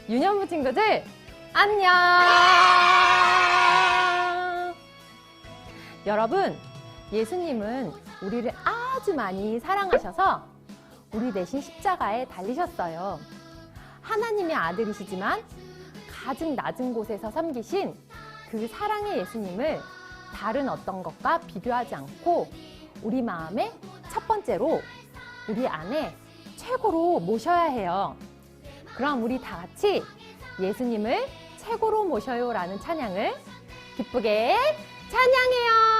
유년부 친구들, 안녕! 여러분, 예수님은 우리를 아주 많이 사랑하셔서 우리 대신 십자가에 달리셨어요. 하나님의 아들이시지만 가장 낮은 곳에서 섬기신 그 사랑의 예수님을 다른 어떤 것과 비교하지 않고 우리 마음에 첫 번째로 우리 안에 최고로 모셔야 해요. 그럼 우리 다 같이 예수님을 최고로 모셔요 라는 찬양을 기쁘게 찬양해요.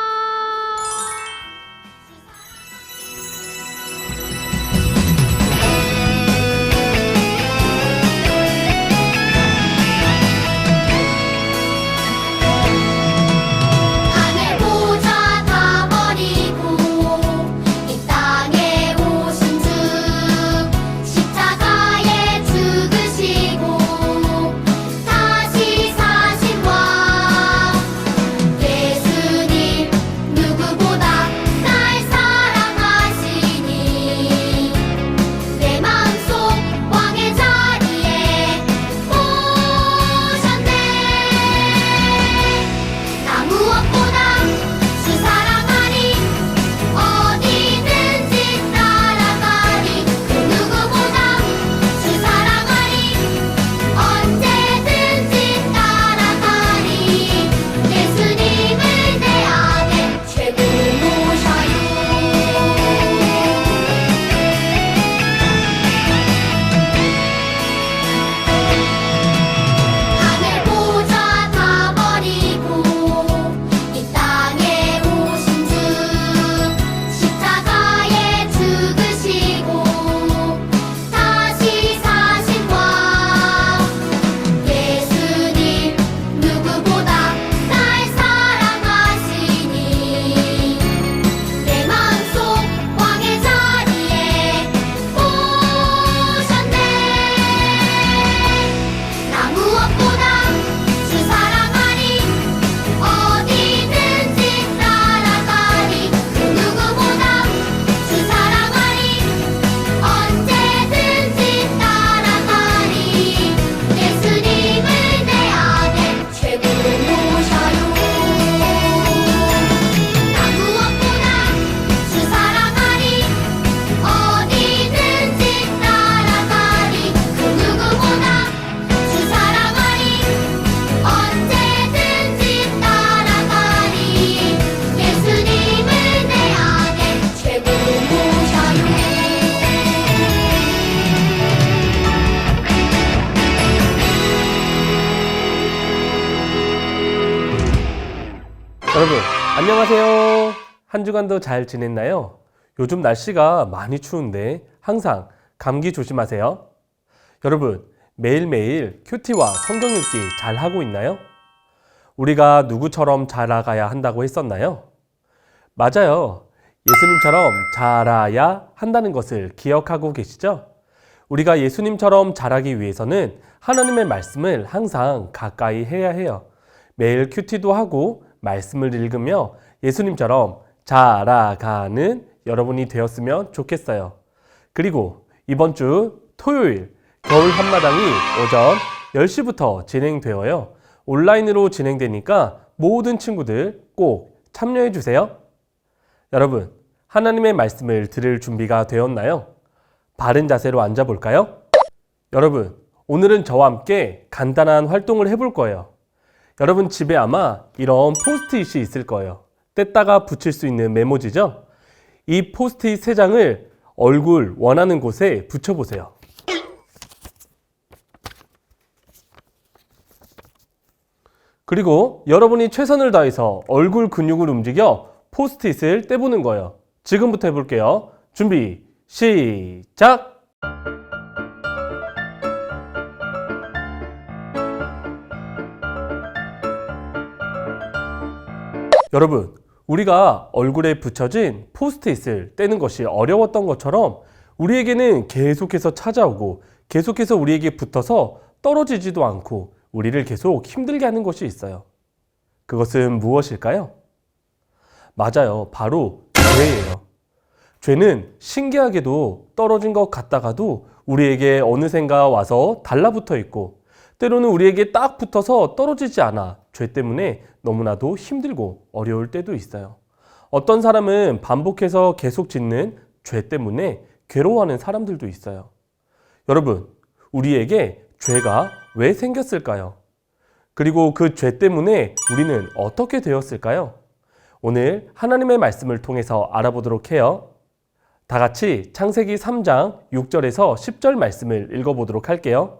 여러분 안녕하세요. 한 주간도 잘 지냈나요? 요즘 날씨가 많이 추운데 항상 감기 조심하세요. 여러분 매일매일 큐티와 성경 읽기 잘 하고 있나요? 우리가 누구처럼 자라가야 한다고 했었나요? 맞아요. 예수님처럼 자라야 한다는 것을 기억하고 계시죠? 우리가 예수님처럼 자라기 위해서는 하나님의 말씀을 항상 가까이 해야 해요. 매일 큐티도 하고 말씀을 읽으며 예수님처럼 자라가는 여러분이 되었으면 좋겠어요. 그리고 이번 주 토요일 겨울 한마당이 오전 10시부터 진행되어요. 온라인으로 진행되니까 모든 친구들 꼭 참여해 주세요. 여러분, 하나님의 말씀을 들을 준비가 되었나요? 바른 자세로 앉아볼까요? 여러분, 오늘은 저와 함께 간단한 활동을 해볼 거예요. 여러분 집에 아마 이런 포스트잇이 있을 거예요. 뗐다가 붙일 수 있는 메모지죠? 이 포스트잇 3장을 얼굴 원하는 곳에 붙여보세요. 그리고 여러분이 최선을 다해서 얼굴 근육을 움직여 포스트잇을 떼보는 거예요. 지금부터 해볼게요. 준비, 시작! 여러분, 우리가 얼굴에 붙여진 포스트잇을 떼는 것이 어려웠던 것처럼 우리에게는 계속해서 찾아오고 계속해서 우리에게 붙어서 떨어지지도 않고 우리를 계속 힘들게 하는 것이 있어요. 그것은 무엇일까요? 맞아요. 바로 죄예요. 죄는 신기하게도 떨어진 것 같다가도 우리에게 어느샌가 와서 달라붙어 있고 때로는 우리에게 딱 붙어서 떨어지지 않아 죄 때문에 너무나도 힘들고 어려울 때도 있어요. 어떤 사람은 반복해서 계속 짓는 죄 때문에 괴로워하는 사람들도 있어요. 여러분, 우리에게 죄가 왜 생겼을까요? 그리고 그 죄 때문에 우리는 어떻게 되었을까요? 오늘 하나님의 말씀을 통해서 알아보도록 해요. 다 같이 창세기 3장 6절에서 10절 말씀을 읽어보도록 할게요.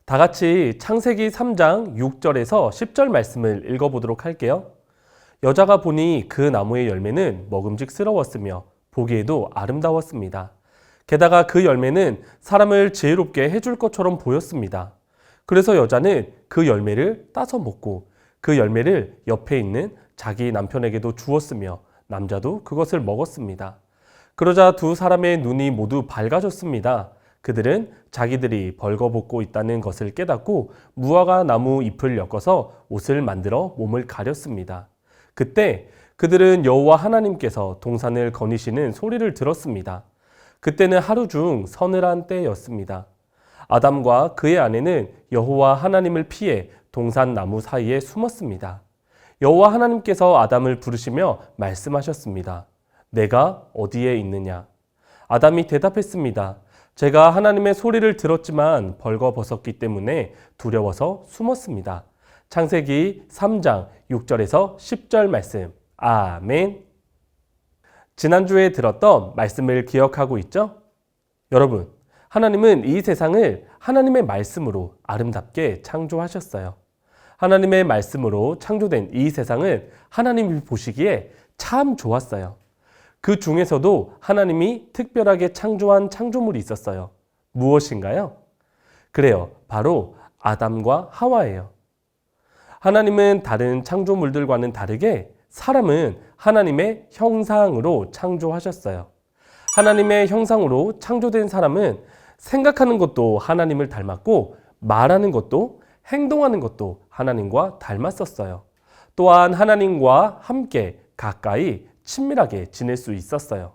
다 같이 창세기 3장 6절에서 10절 말씀을 읽어보도록 할게요. 여자가 보니 그 나무의 열매는 먹음직스러웠으며 보기에도 아름다웠습니다. 게다가 그 열매는 사람을 지혜롭게 해줄 것처럼 보였습니다. 그래서 여자는 그 열매를 따서 먹고 그 열매를 옆에 있는 자기 남편에게도 주었으며 남자도 그것을 먹었습니다. 그러자 두 사람의 눈이 모두 밝아졌습니다. 그들은 자기들이 벌거벗고 있다는 것을 깨닫고 무화과 나무 잎을 엮어서 옷을 만들어 몸을 가렸습니다. 그때 그들은 여호와 하나님께서 동산을 거니시는 소리를 들었습니다. 그때는 하루 중 서늘한 때였습니다. 아담과 그의 아내는 여호와 하나님을 피해 동산 나무 사이에 숨었습니다. 여호와 하나님께서 아담을 부르시며 말씀하셨습니다. 내가 어디에 있느냐? 아담이 대답했습니다. 제가 하나님의 소리를 들었지만 벌거벗었기 때문에 두려워서 숨었습니다. 창세기 3장 6절에서 10절 말씀. 아멘. 지난주에 들었던 말씀을 기억하고 있죠? 여러분, 하나님은 이 세상을 하나님의 말씀으로 아름답게 창조하셨어요. 하나님의 말씀으로 창조된 이 세상은 하나님이 보시기에 참 좋았어요. 그 중에서도 하나님이 특별하게 창조한 창조물이 있었어요. 무엇인가요? 그래요. 바로 아담과 하와예요. 하나님은 다른 창조물들과는 다르게 사람은 하나님의 형상으로 창조하셨어요. 하나님의 형상으로 창조된 사람은 생각하는 것도 하나님을 닮았고 말하는 것도 행동하는 것도 하나님과 닮았었어요. 또한 하나님과 함께 가까이 친밀하게 지낼 수 있었어요.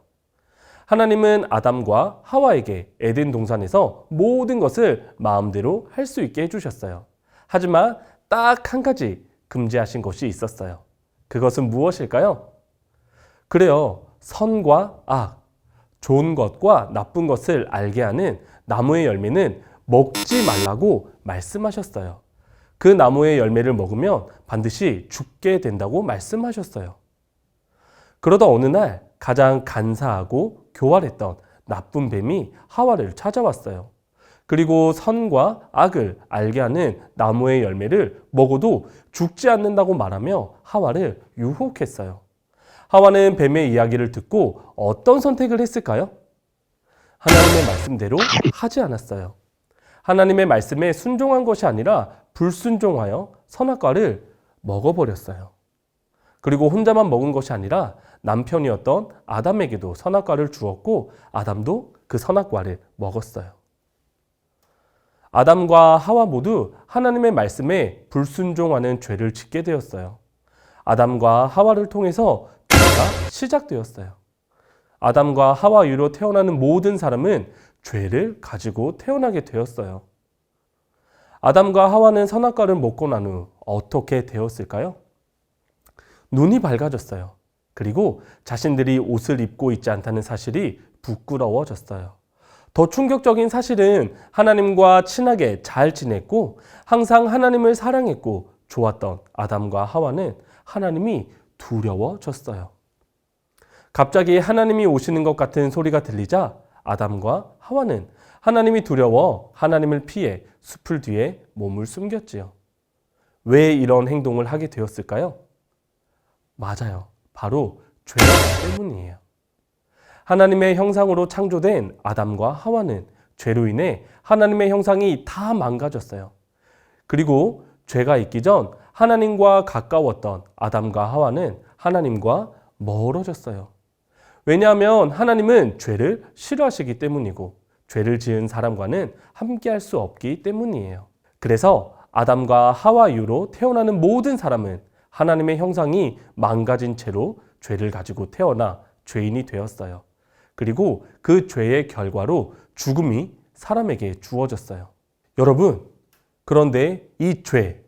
하나님은 아담과 하와에게 에덴 동산에서 모든 것을 마음대로 할 수 있게 해주셨어요. 하지만 딱 한 가지 금지하신 것이 있었어요. 그것은 무엇일까요? 그래요. 선과 악, 좋은 것과 나쁜 것을 알게 하는 나무의 열매는 먹지 말라고 말씀하셨어요. 그 나무의 열매를 먹으면 반드시 죽게 된다고 말씀하셨어요. 그러다 어느 날 가장 간사하고 교활했던 나쁜 뱀이 하와를 찾아왔어요. 그리고 선과 악을 알게 하는 나무의 열매를 먹어도 죽지 않는다고 말하며 하와를 유혹했어요. 하와는 뱀의 이야기를 듣고 어떤 선택을 했을까요? 하나님의 말씀대로 하지 않았어요. 하나님의 말씀에 순종한 것이 아니라 불순종하여 선악과를 먹어버렸어요. 그리고 혼자만 먹은 것이 아니라 남편이었던 아담에게도 선악과를 주었고 아담도 그 선악과를 먹었어요. 아담과 하와 모두 하나님의 말씀에 불순종하는 죄를 짓게 되었어요. 아담과 하와를 통해서 죄가 시작되었어요. 아담과 하와 이후로 태어나는 모든 사람은 죄를 가지고 태어나게 되었어요. 아담과 하와는 선악과를 먹고 난 후 어떻게 되었을까요? 눈이 밝아졌어요. 그리고 자신들이 옷을 입고 있지 않다는 사실이 부끄러워졌어요. 더 충격적인 사실은 하나님과 친하게 잘 지냈고 항상 하나님을 사랑했고 좋았던 아담과 하와는 하나님이 두려워졌어요. 갑자기 하나님이 오시는 것 같은 소리가 들리자 아담과 하와는 하나님이 두려워 하나님을 피해 숲을 뒤에 몸을 숨겼지요. 왜 이런 행동을 하게 되었을까요? 맞아요. 바로 죄 때문이에요. 하나님의 형상으로 창조된 아담과 하와는 죄로 인해 하나님의 형상이 다 망가졌어요. 그리고 죄가 있기 전 하나님과 가까웠던 아담과 하와는 하나님과 멀어졌어요. 왜냐하면 하나님은 죄를 싫어하시기 때문이고 죄를 지은 사람과는 함께할 수 없기 때문이에요. 그래서 아담과 하와 이후로 태어나는 모든 사람은 하나님의 형상이 망가진 채로 죄를 가지고 태어나 죄인이 되었어요. 그리고 그 죄의 결과로 죽음이 사람에게 주어졌어요. 여러분, 그런데 이 죄,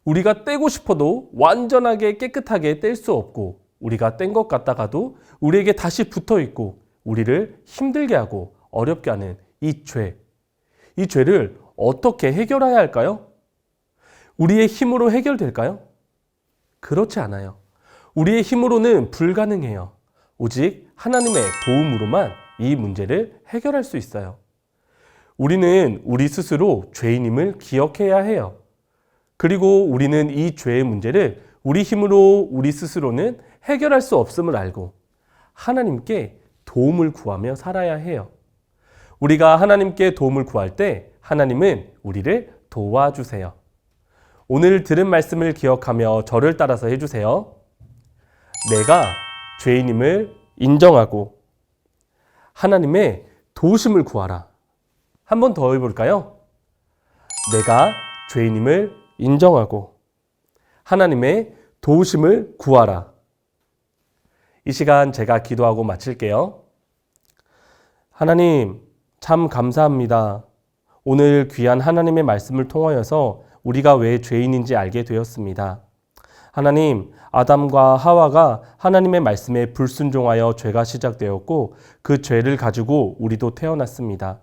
우리가 떼고 싶어도 완전하게 깨끗하게 뗄 수 없고, 우리가 뗀 것 같다가도 우리에게 다시 붙어 있고, 우리를 힘들게 하고 어렵게 하는 이 죄. 이 죄를 어떻게 해결해야 할까요? 우리의 힘으로 해결될까요? 그렇지 않아요. 우리의 힘으로는 불가능해요. 오직 하나님의 도움으로만 이 문제를 해결할 수 있어요. 우리는 우리 스스로 죄인임을 기억해야 해요. 그리고 우리는 이 죄의 문제를 우리 힘으로 우리 스스로는 해결할 수 없음을 알고 하나님께 도움을 구하며 살아야 해요. 우리가 하나님께 도움을 구할 때 하나님은 우리를 도와주세요. 오늘 들은 말씀을 기억하며 저를 따라서 해주세요. 내가 죄인임을 인정하고 하나님의 도우심을 구하라. 한 번 더 해볼까요? 내가 죄인임을 인정하고 하나님의 도우심을 구하라. 이 시간 제가 기도하고 마칠게요. 하나님, 참 감사합니다. 오늘 귀한 하나님의 말씀을 통하여서 우리가 왜 죄인인지 알게 되었습니다. 하나님, 아담과 하와가 하나님의 말씀에 불순종하여 죄가 시작되었고 그 죄를 가지고 우리도 태어났습니다.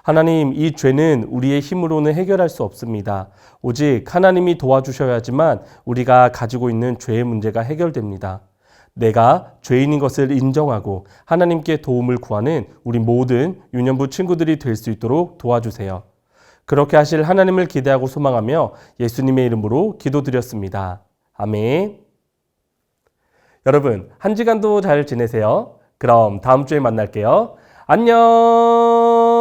하나님, 이 죄는 우리의 힘으로는 해결할 수 없습니다. 오직 하나님이 도와주셔야지만 우리가 가지고 있는 죄의 문제가 해결됩니다. 내가 죄인인 것을 인정하고 하나님께 도움을 구하는 우리 모든 유년부 친구들이 될 수 있도록 도와주세요. 그렇게 하실 하나님을 기대하고 소망하며 예수님의 이름으로 기도드렸습니다. 아멘. 여러분, 한 주간도 잘 지내세요. 그럼 다음 주에 만날게요. 안녕.